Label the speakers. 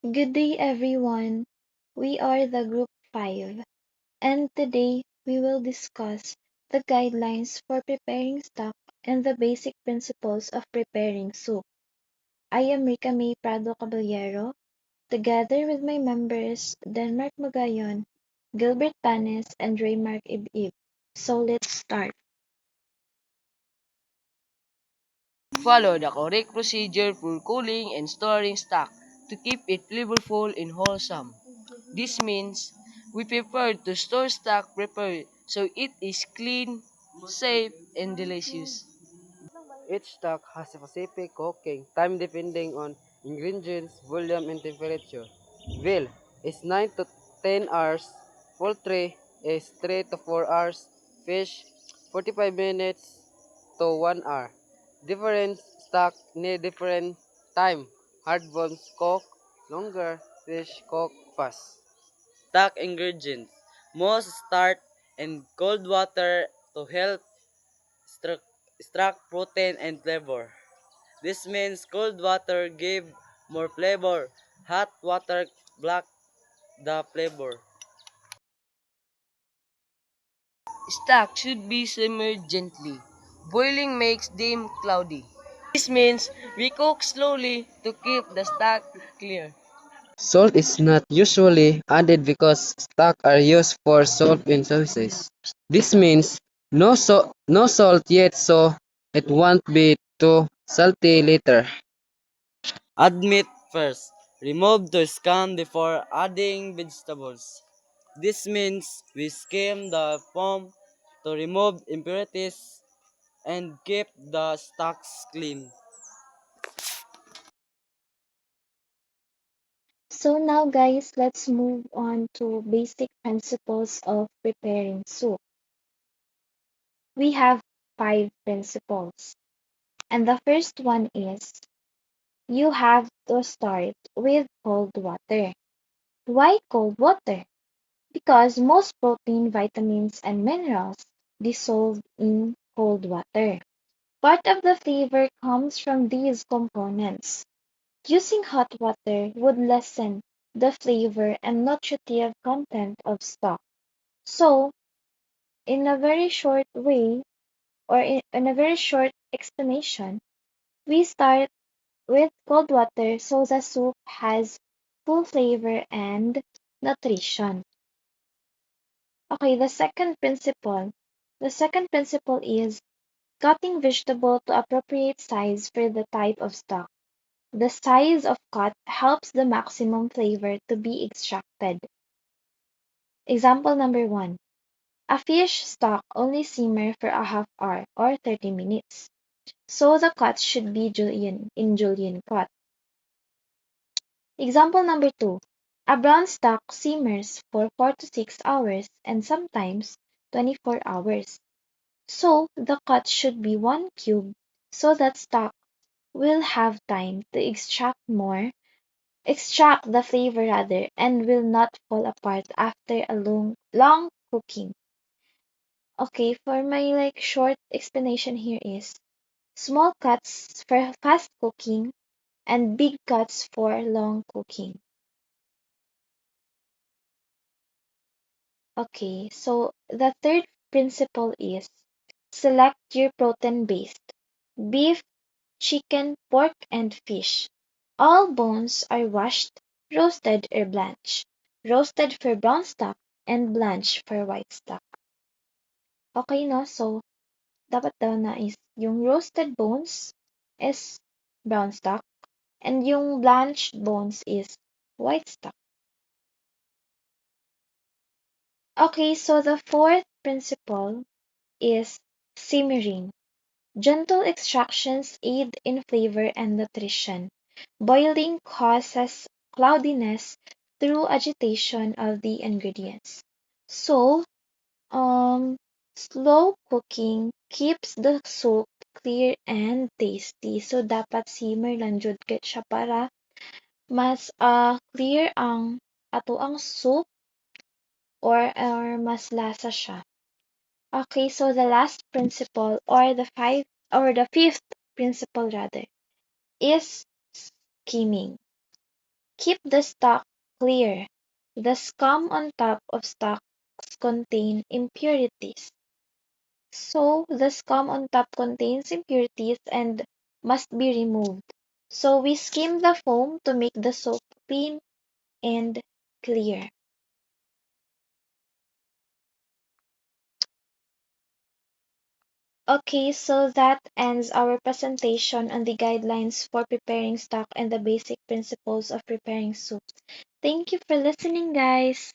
Speaker 1: Good day, everyone. We are the Group 5, and today we will discuss the guidelines for preparing stock and the basic principles of preparing soup. I am Rica May Prado Caballero, together with my members Denmark Magayon, Gilbert Panes, and Raymark Ibib. So let's start.
Speaker 2: Follow the correct procedure for cooling and storing stock to keep it flavorful and wholesome. This means we prefer to store stock prepared so it is clean, safe, and delicious.
Speaker 3: Each stock has a specific cooking time depending on ingredients, volume, and temperature. Veal is 9 to 10 hours, poultry is 3 to 4 hours, fish 45 minutes to 1 hour. Different stock need different time. Hard bones cook longer, fish cook fast. Stock ingredients must start in cold water to help extract protein and flavor. This means cold water give more flavor, hot water block the flavor.
Speaker 2: Stock should be simmered gently. Boiling makes them cloudy. This means we cook slowly to keep the stock clear.
Speaker 3: Salt is not usually added because stock are used for salt in sauces. This means no salt yet so it won't be too salty later. Add meat first. Remove the scum before adding vegetables. This means we skim the foam to remove impurities and keep the stocks clean.
Speaker 1: So now guys, let's move on to basic principles of preparing soup. We have 5 principles. And the first one is you have to start with cold water. Why cold water? Because most protein, vitamins, and minerals dissolve in cold water. Part of the flavor comes from these components. Using hot water would lessen the flavor and nutritive content of stock. So, in a very short way, or in a very short explanation, we start with cold water so the soup has full flavor and nutrition. Okay, the second principle. The second principle is cutting vegetable to appropriate size for the type of stock. The size of cut helps the maximum flavor to be extracted. Example number 1. A fish stock only simmer for a half hour or 30 minutes. So the cut should be julienne cut. Example number 2. A brown stock simmers for 4 to 6 hours and sometimes 24 hours. So the cut should be 1 cube so that stock will have time to extract the flavor rather, and will not fall apart after a long cooking. Okay, for my short explanation here is small cuts for fast cooking and big cuts for long cooking. Okay, so the third principle is select your protein based beef, chicken, pork, and fish. All bones are washed, roasted or blanched. Roasted for brown stock and blanched for white stock. Okay, no? So, dapat daw na is yung roasted bones is brown stock and yung blanched bones is white stock. Okay, so the fourth principle is simmering. Gentle extractions aid in flavor and nutrition. Boiling causes cloudiness through agitation of the ingredients. So, slow cooking keeps the soup clear and tasty. So, dapat simmer lang jud kay siya para mas clear ang ato ang soup or mas lasa siya. Okay, so the last principle or the fifth principle rather is skimming. Keep the stock clear. The scum on top of stocks contain impurities. So the scum on top contains impurities and must be removed. So we skim the foam to make the soap clean and clear. Okay, so that ends our presentation on the guidelines for preparing stock and the basic principles of preparing soup. Thank you for listening, guys.